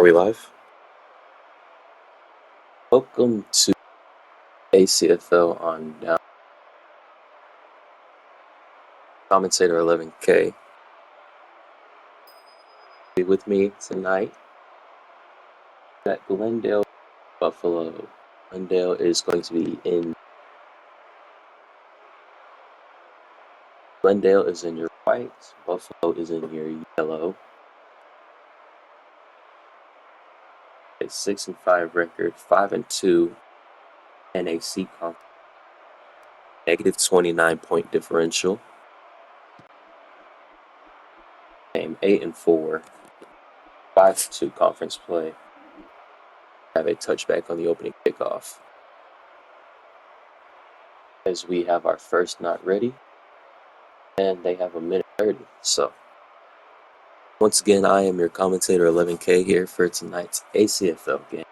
Are we live? Welcome to ACFL on down. Commentator 11K. Be with me tonight at Glendale, Buffalo. Glendale is going to be in. Glendale is in your white. Buffalo is in your yellow. A 6-5 record, 5-2 NAC conference. Negative 29-point differential. Game 8-4. 5-2 conference play. Have a touchback on the opening kickoff. As we have our first not ready, and they have a minute 30. So, once again, I am your commentator 11K here for tonight's ACFL game.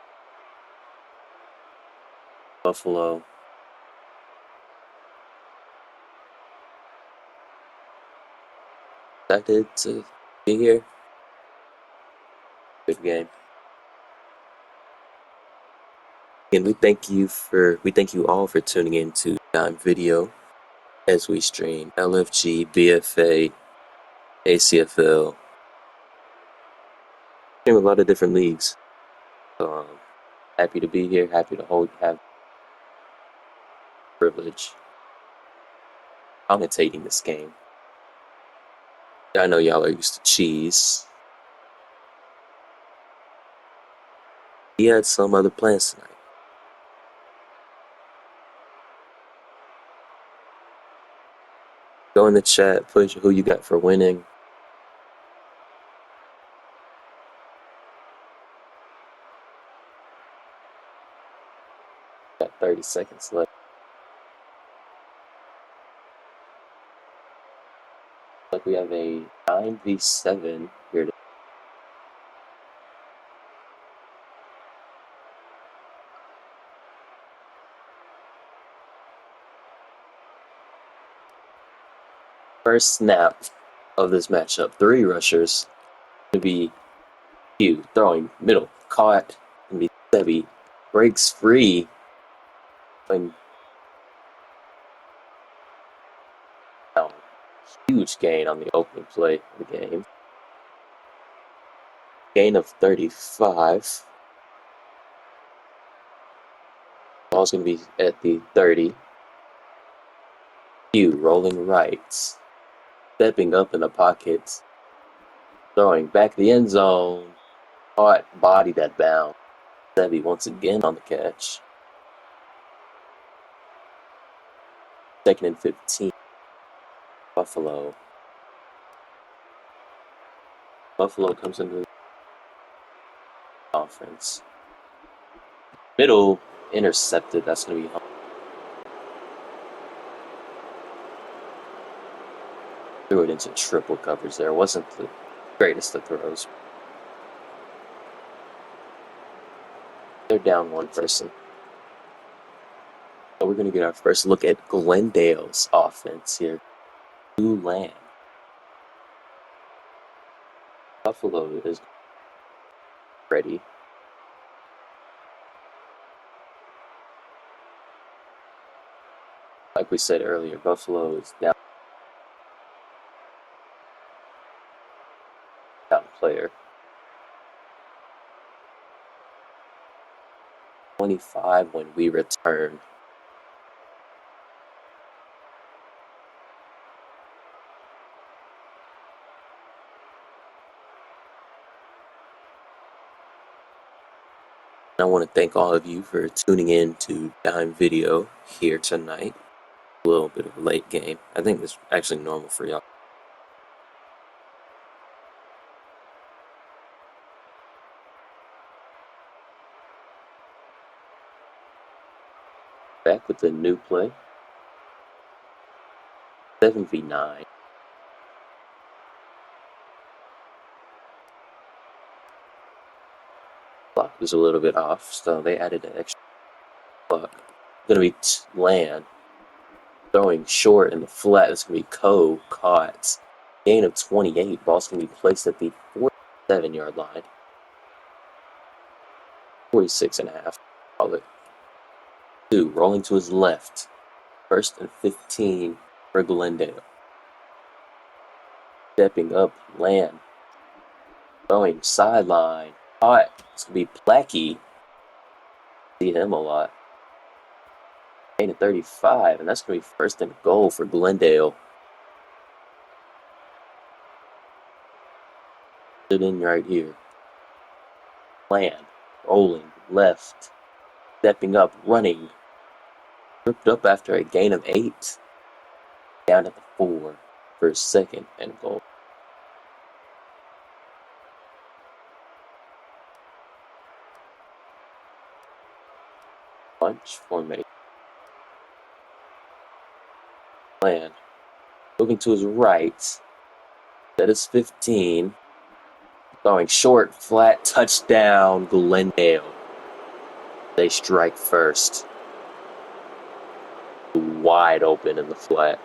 Buffalo. Excited to be here. Good game. And we thank you all for tuning in to Dime Video as we stream LFG, BFA, ACFL. Stream a lot of different leagues. So happy to be here, happy to have privilege commentating this game. I know y'all are used to cheese. He had some other plans tonight. Go in the chat, put who you got for winning. Got 30 seconds left. Like we have a 9v7 here. First snap of this matchup. 3 rushers. Gonna be Hugh throwing middle, caught. Gonna be Sebi, breaks free. And huge gain on the opening play of the game. Gain of 35. Ball's gonna be at the 30. Hugh rolling right. Stepping up in the pocket. Throwing back the end zone. Caught, body that bound. Sebi once again on the catch. 2nd and 15. Buffalo. Buffalo comes into the conference. Middle intercepted. That's going to be home. Threw it into triple coverage there. Wasn't the greatest of throws. They're down one person. So we're going to get our first look at Glendale's offense here. Land. Buffalo is ready. Like we said earlier, Buffalo is down player. 25 when we return. I want to thank all of you for tuning in to Dime Video here tonight. A little bit of a late game. I think it's actually normal for y'all. Back with the new play. 7v9. Clock was a little bit off, so they added an extra clock. Gonna be Land throwing short in the flat. It's gonna be caught. Gain of 28. Ball's gonna be placed at the 47-yard line. 46.5. Call it. 2, rolling to his left. 1st and 15 for Glendale. Stepping up, land. Throwing sideline. Caught. It's going to be Plackey. See him a lot. 8 and 35, and that's going to be 1st and goal for Glendale. Sit in right here. Land. Rolling left. Stepping up, running. Ripped up after a gain of 8. Down at the 4 for 2nd and goal. Bunch formation. Land. Moving to his right. That is 15. Throwing short, flat, touchdown, Glendale. They strike first. Wide open in the flat.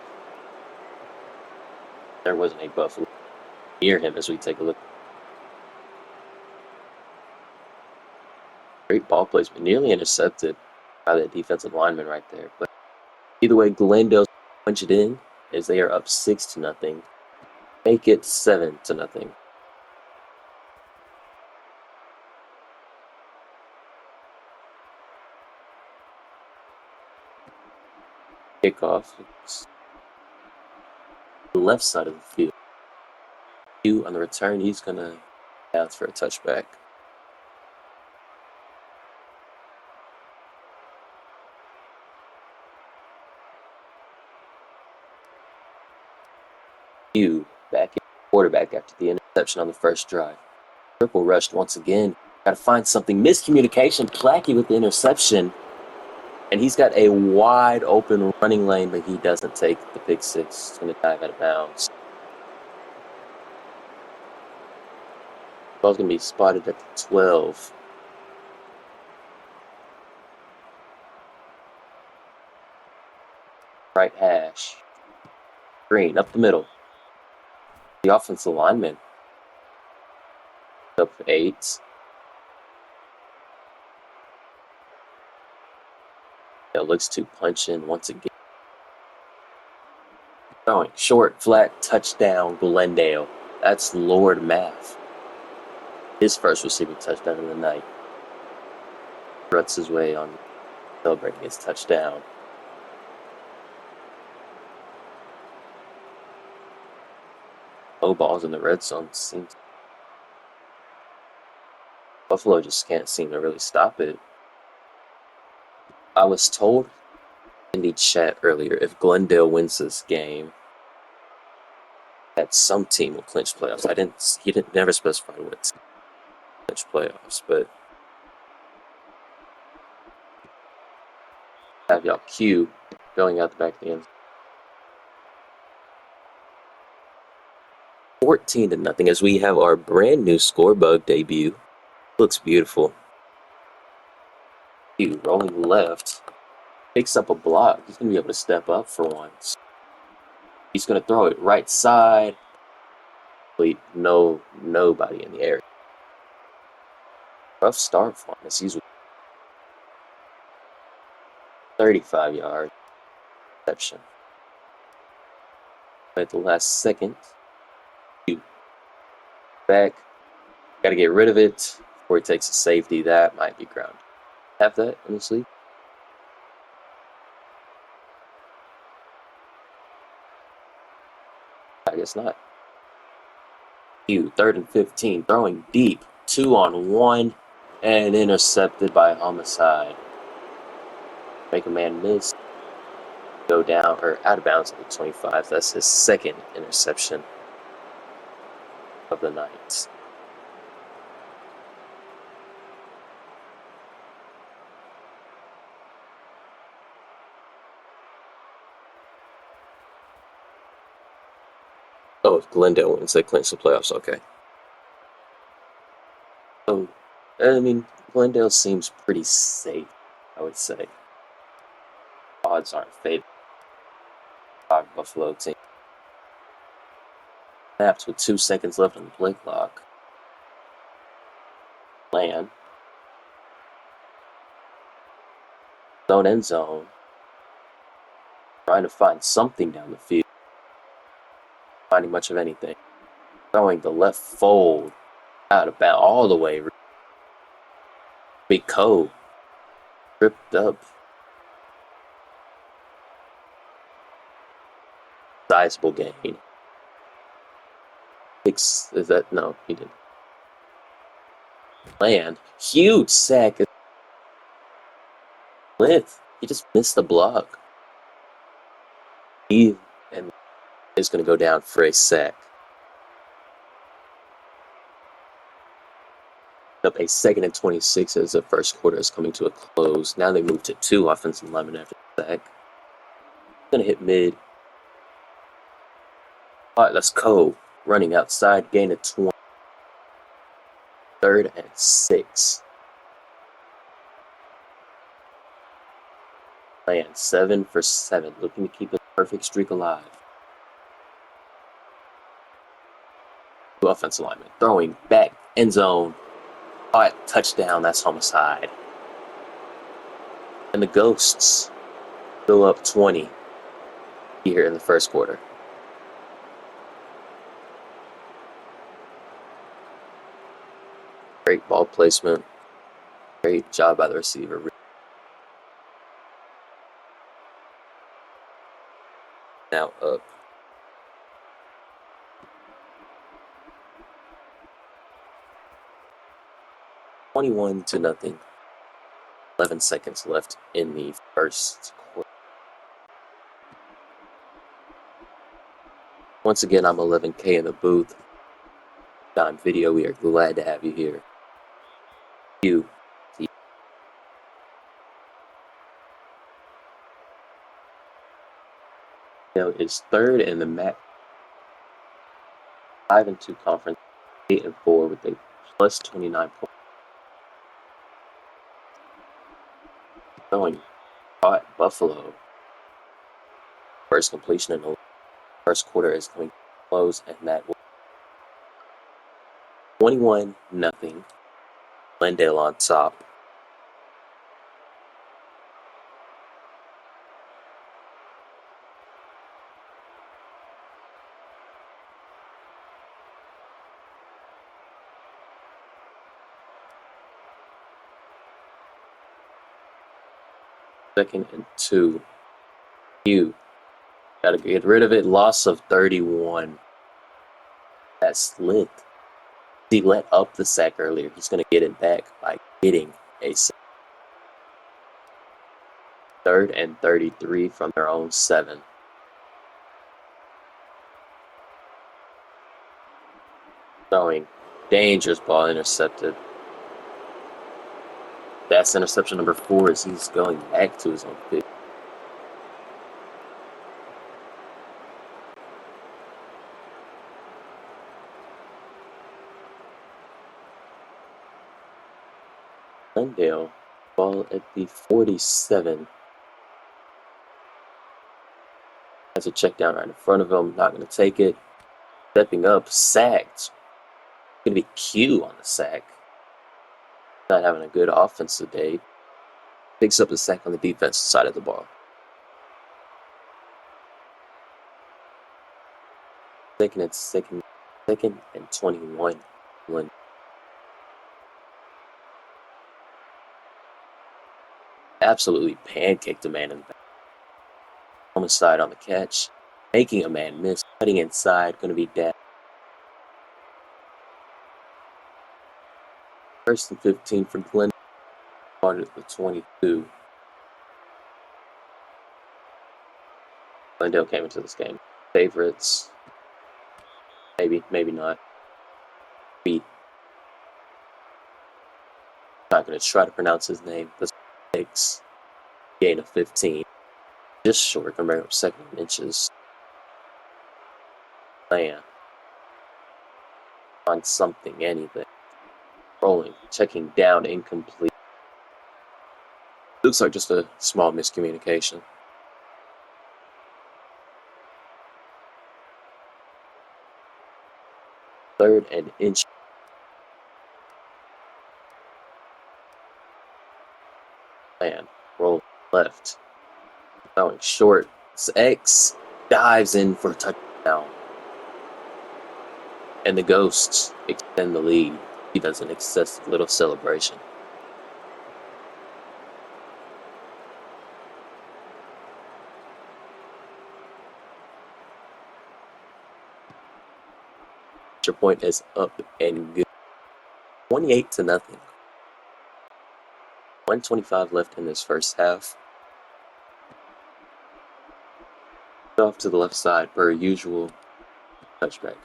There wasn't a Buffalo near him as we take a look. Great ball placement, nearly intercepted by that defensive lineman right there. But either way, Glendale punch it in as they are up 6-0. Make it 7-0. Kickoff. The left side of the field. On the return, he's gonna bounce for a touchback. Back in quarterback after the interception on the first drive. Triple rushed once again. Got to find something. Miscommunication. Plackey with the interception. And he's got a wide open running lane, but he doesn't take the pick six. He's going to dive out of bounds. Ball's going to be spotted at the 12. Right hash. Green up the middle. The offensive lineman. Up 8. That looks to punch in once again. Throwing short, flat, touchdown, Glendale. That's Lord Math. His first receiving touchdown of the night. Struts his way on celebrating his touchdown. Low balls in the red zone seems. Buffalo just can't seem to really stop it. I was told in the chat earlier, if Glendale wins this game, that some team will clinch playoffs. He didn't never specify what clinch playoffs, but have y'all Q going out the back of the end. 14-0 as we have our brand new score bug debut. Looks beautiful. Q rolling left. Picks up a block. He's going to be able to step up for once. He's going to throw it right side. Nobody in the area. Rough start for him as he's 35 yards. Reception. At the last second. Back. Got to get rid of it before he takes a safety. That might be ground. Have that in the sleep? I guess not. 3rd and 15. Throwing deep. 2-on-1. And intercepted by Homicide. Make a man miss. Go down or out of bounds at the 25. That's his 2nd interception of the night. Oh, if Glendale wins, they clinch the playoffs. Okay. So, I mean, Glendale seems pretty safe, I would say. Odds aren't favored. Buffalo team. Snaps with 2 seconds left on the play clock. Land. own end zone. Trying to find something down the field. Finding much of anything. Throwing the left fold out of bounds all the way. Big Co. Tripped up. Sizable gain. Is that? No, he didn't. Land. Huge sack. Smith. He just missed the block. He and is going to go down for a sack. Up a 2nd and 26 as the first quarter is coming to a close. Now they move to 2 offensive linemen after the sack. Going to hit mid. All right, let's go. Running outside, gain of 20. 3rd and 6. Playing 7 for 7, looking to keep a perfect streak alive. 2 offensive linemen throwing back, end zone. Caught, touchdown, that's homicide. And the Ghosts go up 20 here in the first quarter. Great ball placement. Great job by the receiver. Now up. (21-0). 11 seconds left in the first quarter. Once again, I'm 11K in the booth. Time video, we are glad to have you here. You. Now is 3rd in the MAC 5-2 conference, 8-4 with a plus 29 points. Going caught Buffalo. First completion in the first quarter is going to close, and that will 21-0. Glendale on top. Second and 2. You gotta get rid of it. Loss of 31. That's lit. He let up the sack earlier. He's gonna get it back by getting a sack. 3rd and 33 from their own 7. Throwing. Dangerous ball intercepted. That's interception number 4 as he's going back to his own pick. Glendale, ball at the 47. Has a check down right in front of him. Not going to take it. Stepping up, sacked. Going to be Q on the sack. Not having a good offensive day. Picks up the sack on the defensive side of the ball. 2nd and 21. Absolutely pancaked a man in the back. Homicide on the catch. Making a man miss. Cutting inside. Going to be down. 1st and 15 for Glendale. Started at the 22. Glendale came into this game. Favorites. Maybe not. Not going to try to pronounce his name. The 6. Gain of 15. Just short. Going to bring up 2nd inches. Man. On something, anything. Rolling. Checking down. Incomplete. Looks like just a small miscommunication. 3rd and inch. Man, roll left. Going short. X dives in for a touchdown. And the Ghosts extend the lead. He does an excessive little celebration. Your point is up and good. 28-0. 1:25 left in this first half. Off to the left side per usual. Touchback.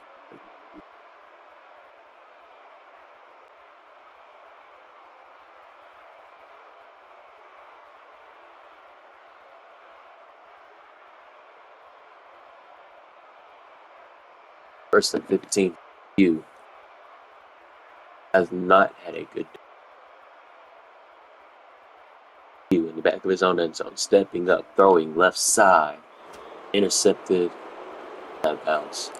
First and 15. Hugh has not had a good day. Hugh in the back of his own end zone, stepping up, throwing left side. Intercepted. Out of bounds.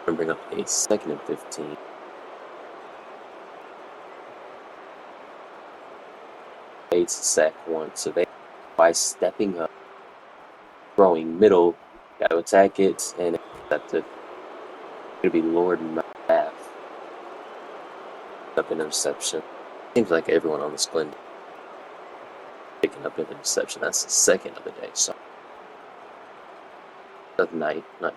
Gonna bring up a 2nd and 15. Bates sack once. By stepping up, throwing middle, got to attack it, and intercepted. Gonna be Lord and half. Up an interception. Seems like everyone on this Glendale picking up an interception. That's the second of the day. So of the night, not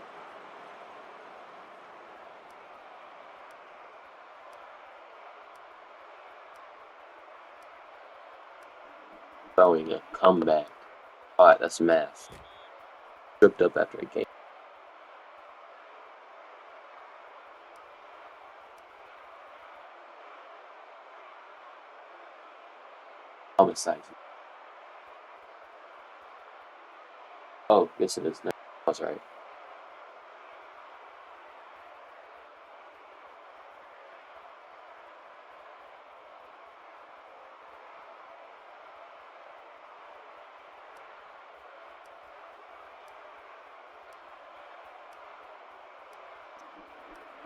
throwing a comeback. All right, that's math. Tripped up after a game. Homicide. Oh, yes it is. No, that's right.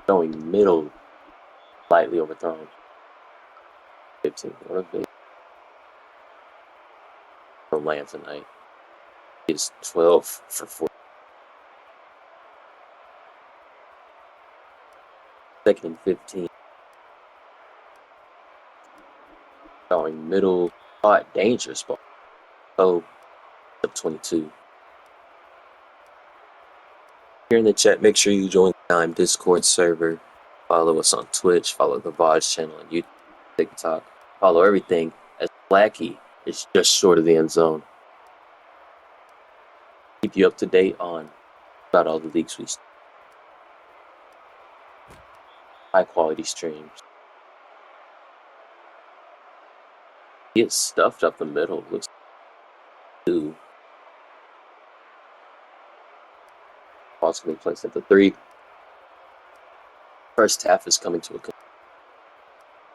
Throwing middle, slightly overthrown. 15. What a big from Lance tonight. He's 12 for 4. 2nd and 15. Throwing middle, dangerous ball. Oh, up 22. Here in the chat, make sure you join the Dime Discord server. Follow us on Twitch. Follow the VODs channel on YouTube, TikTok. Follow everything as Blackie is just short of the end zone. Keep you up to date on about all the leagues we high quality streams. He is stuffed up the middle. Looks two. Possibly placed at the 3. First half is coming to a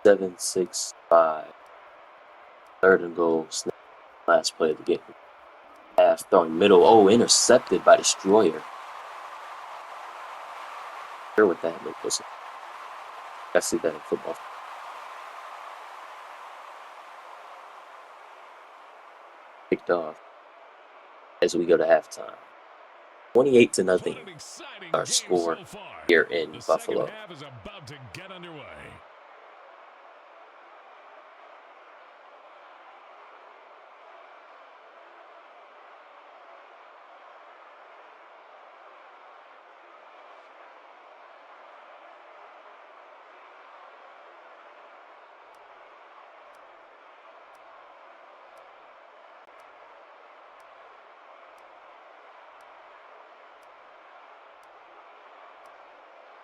7-6-5. 3rd and goal. Last play of the game. Half throwing middle. Oh, intercepted by Destroyer. Sure what that was. I see that in football. Picked off as we go to halftime. 28-0. Our score here in Buffalo.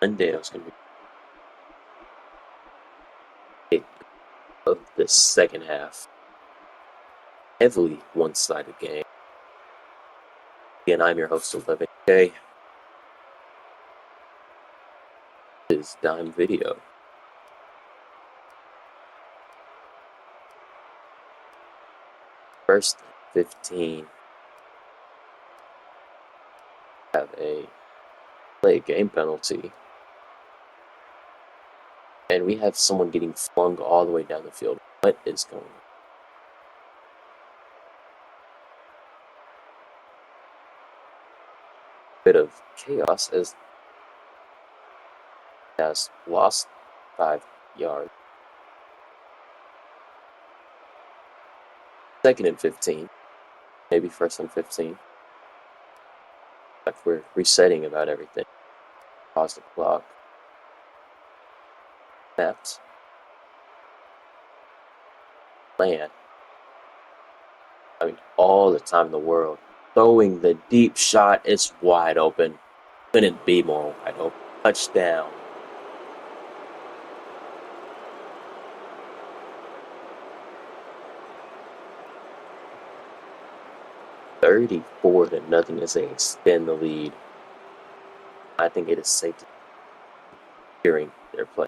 Glendale's going to be of the second half. Heavily one-sided game. Again, I'm your host, 11K. This is Dime Video. First 15. Have a play game penalty. And we have someone getting flung all the way down the field. What is going on? bit of chaos as has lost 5 yards. 2nd and 15. Maybe 1st and 15. Like we're resetting about everything. Pause the clock. Snaps. Land. I mean, all the time in the world. Throwing the deep shot. It's wide open. Couldn't be more wide open. Touchdown. $34-0 as they extend the lead. I think it is safe to hearing their play.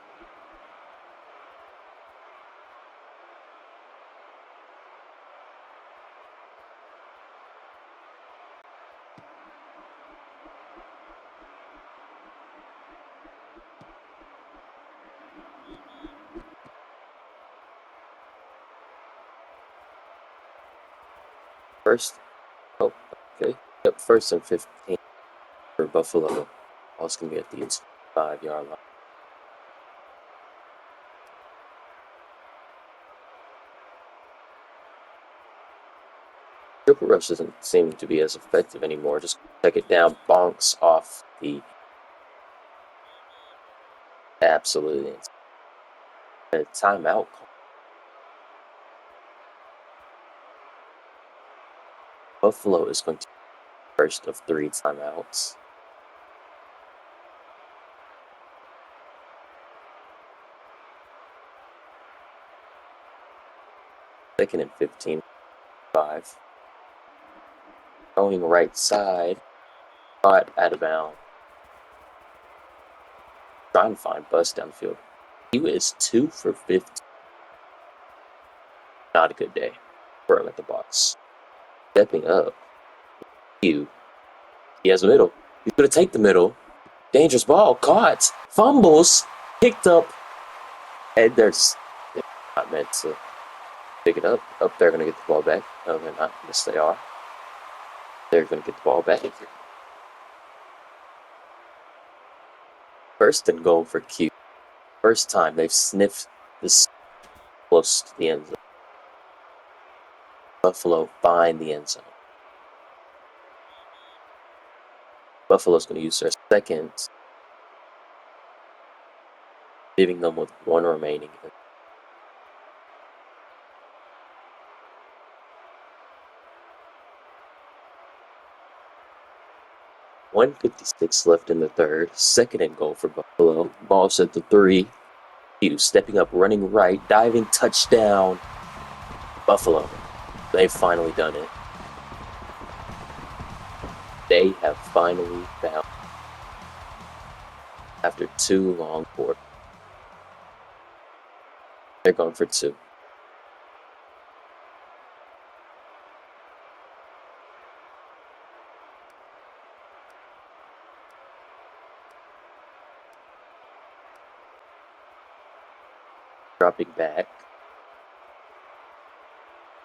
First, oh, okay. Yep, 1st and 15 for Buffalo. Ball's going to be at the 5-yard line. Triple rush doesn't seem to be as effective anymore. Just check it down, bonks off the absolutely a timeout call. Buffalo is going to be the first of 3 timeouts. Second and 15, 5. Going right side, caught out of bounds. Trying to find Bus downfield. He is 2 for 15. Not a good day for him at the box. Stepping up. He has the middle. He's going to take the middle. Dangerous ball. Caught. Fumbles. Picked up. And they're not meant to pick it up. Oh, they're going to get the ball back. No, they're not. Yes, they are. They're going to get the ball back. 1st and goal for Q. First time they've sniffed this close to the end zone. Buffalo find the end zone. Buffalo's going to use their second, leaving them with 1 remaining. 1:56 left in the 3rd. 2nd and goal for Buffalo. Ball's at the 3. Hughes stepping up, running right, diving touchdown. Buffalo. They've finally done it. They have finally found after 2 long quarters. They're going for 2. Dropping back.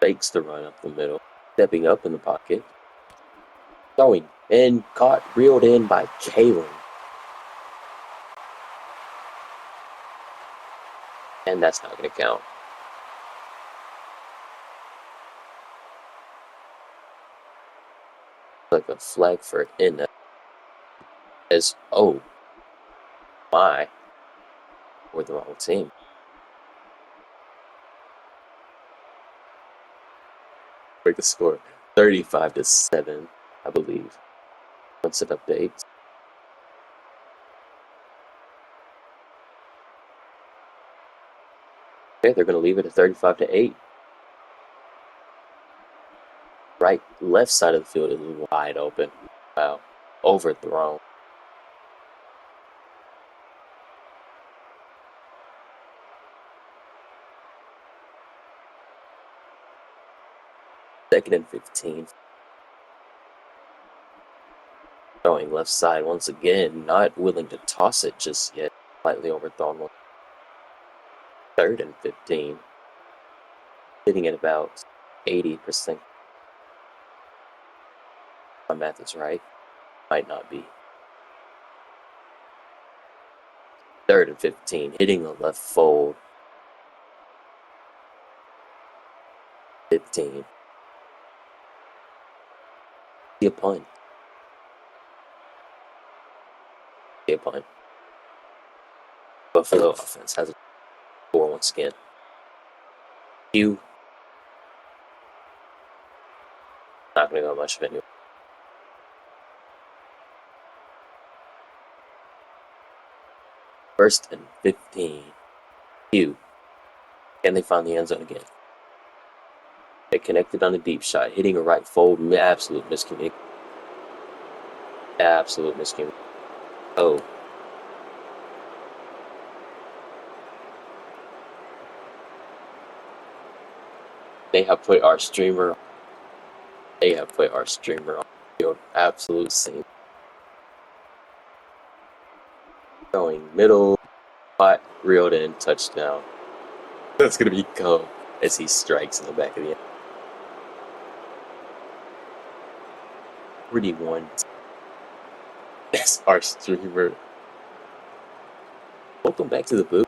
Fakes the run up the middle. Stepping up in the pocket. Throwing and caught, reeled in by Kalen. And that's not going to count. Like a flag for in as oh my, we're the wrong team. Break the score 35-7, I believe. Once it updates. Okay, they're going to leave it at 35-8. Left side of the field is wide open. Wow, overthrown. Second and 15. Throwing left side once again, not willing to toss it just yet. Slightly overthrown. 3rd and 15. Sitting at about 80%. My math is right. Might not be. 3rd and 15, hitting the left fold. 15. See a punt. See a punt. Buffalo offense has a score once again. Q. Not going to go much of it anyway. 1st and 15. Q. Can they find the end zone again? They connected on a deep shot, hitting a right fold. Absolute miscommunication. Absolute miscommunication. Oh. They have put our streamer on the field. Absolute scene. Going middle, hot, reeled in, touchdown. That's going to be go as he strikes in the back of the end. 41. That's our streamer. Welcome back to the booth.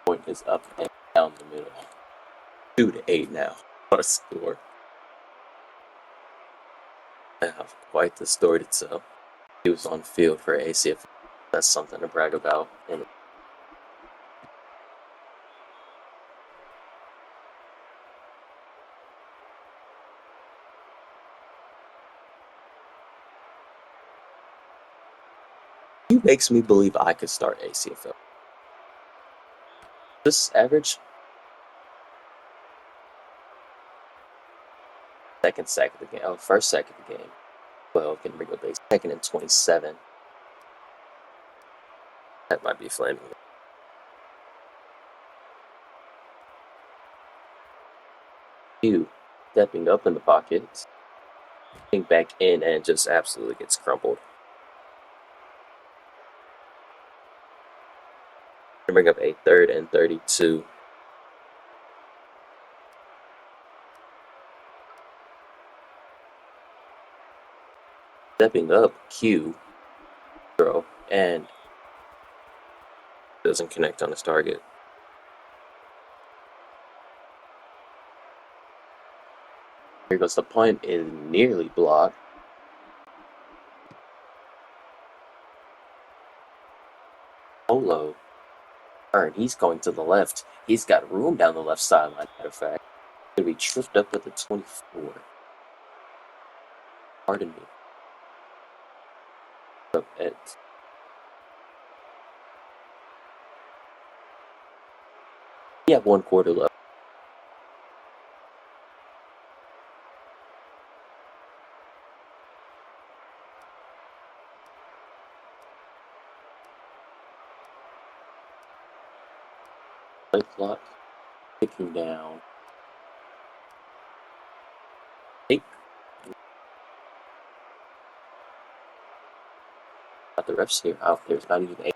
Point is up and down the middle. 2-8 now. What a score. I have quite the story to tell. He was on field for ACFL. That's something to brag about. And he makes me believe I could start ACFL. This average second sack of the game. Oh, first sack of the game. Well, can bring up a 2nd and 27. That might be flaming. Q stepping up in the pocket, getting back in, and just absolutely gets crumpled. Bring up a 3rd and 32. Stepping up, Q, throw, and doesn't connect on his target. Here goes the punt, is nearly blocked. Polo, turn, he's going to the left. He's got room down the left sideline, matter of fact. Going to be tripped up at the 24. Pardon me. Up at he had 1 quarter left. Play clock ticking down. 8. Got the refs here out. There's not even 8.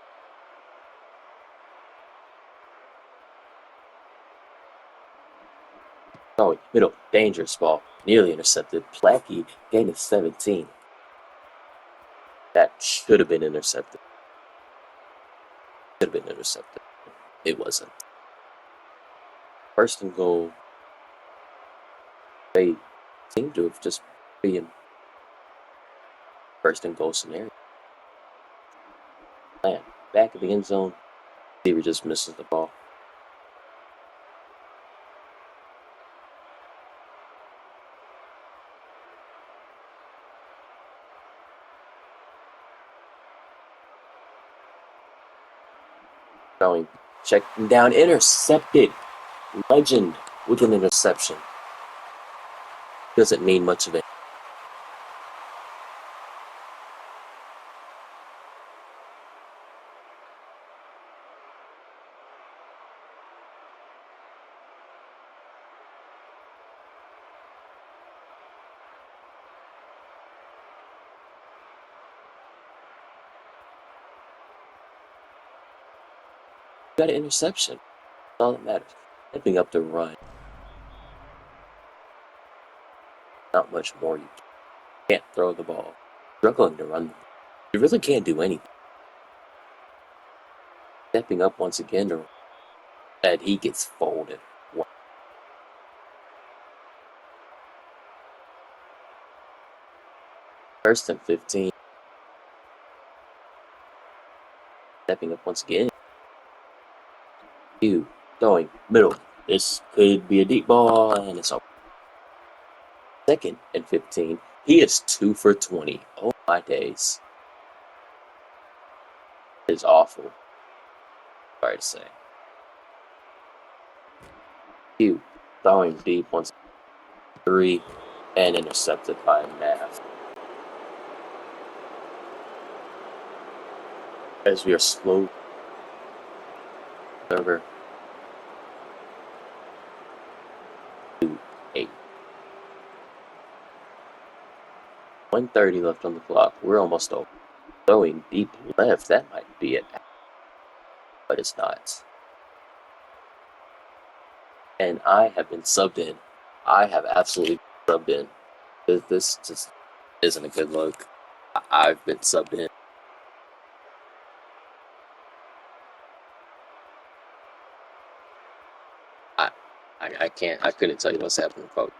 Oh, middle, dangerous ball, nearly intercepted. Plackey, gain of 17. That should have been intercepted. Should have been intercepted. It wasn't. 1st and goal. They seem to have just been 1st and goal scenario. Man, back of the end zone. Receiver just misses the ball. Going, checking down, intercepted. Legend with an interception. Doesn't mean much of it. Got an interception. All that matters. Stepping up to run. not much more. You can't throw the ball. Struggling to run. You really can't do anything. Stepping up once again to and he gets folded. First and 15. Stepping up once again. You going middle. This could be a deep ball, and it's over. Second and 15. He is 2 for 20. Oh my days. It's awful. Sorry to say. You throwing deep once 3 and intercepted by Nav. As we are slow over 2-8. 1:30 left on the clock. We're almost over. Going deep left, that might be it. But it's not. And I have been subbed in. I have absolutely subbed in. This just isn't a good look. I've been subbed in. I couldn't tell you what's happening, folks.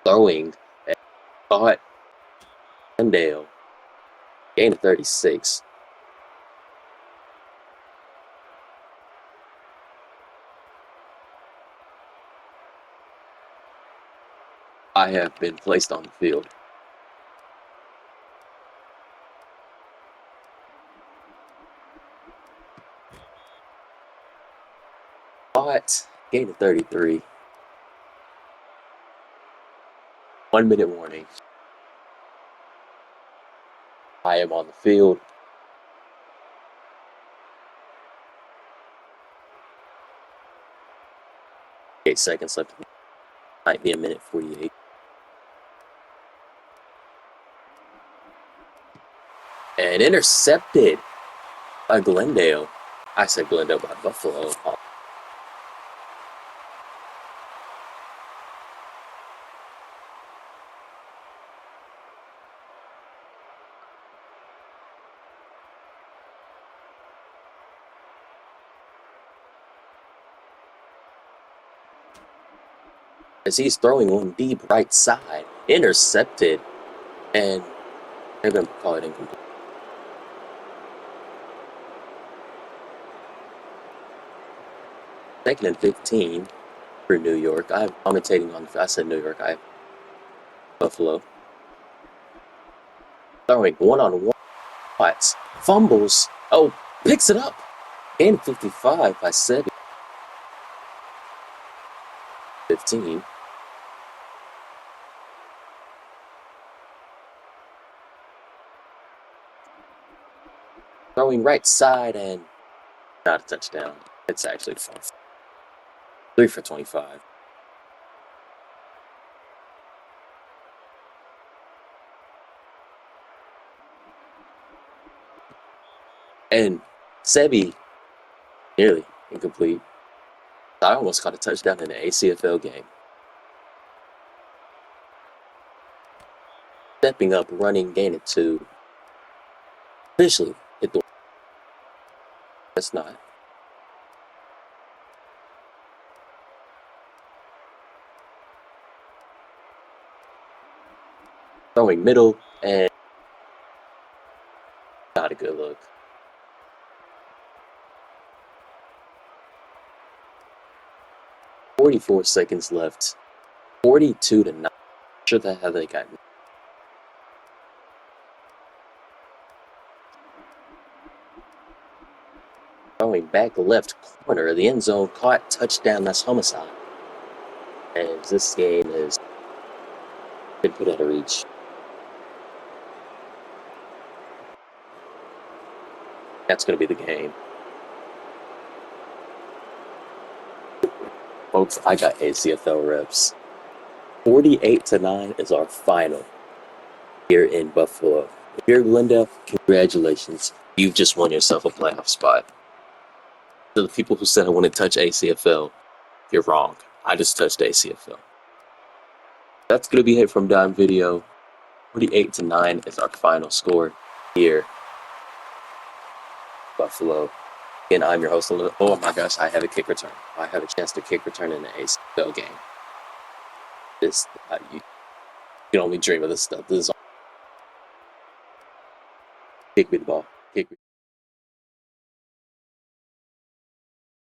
Throwing and caught Glendale. Gain of 36. I have been placed on the field. Caught. Gain of 33. 1 minute warning. I am on the field. Eight seconds left. Might be a minute 48. And intercepted by Glendale. I said Glendale by Buffalo. As he's throwing one deep right side, intercepted, and they're going to call it incomplete. Second and 15 for New York. I'm commentating on. I said New York. I Buffalo. Throwing one-on-one. Watts fumbles. Oh, picks it up. Gain 55 by 7. 15. Throwing right side and not a touchdown. It's actually 3 for 25. And Sebi, nearly incomplete. I almost caught a touchdown in an ACFL game. Stepping up, running, gain of 2. Officially hit the. That's not. Throwing middle and not a good look. 44 seconds left. 42-9. Not sure how they got. Throwing back left corner of the end zone, caught, touchdown. That's homicide. And this game is been put out of reach. That's going to be the game. Folks, I got ACFL reps. 48-9 is our final here in Buffalo. If you're Glendale, congratulations. You've just won yourself a playoff spot. To the people who said I wouldn't touch ACFL, you're wrong. I just touched ACFL. That's going to be it from Dime Video. 48-9 is our final score here. Buffalo. And I'm your host. Oh my gosh, I have a kick return. I have a chance to kick return in the ACFL game. This, you can only dream of this stuff. This is kick me the ball. Kick me.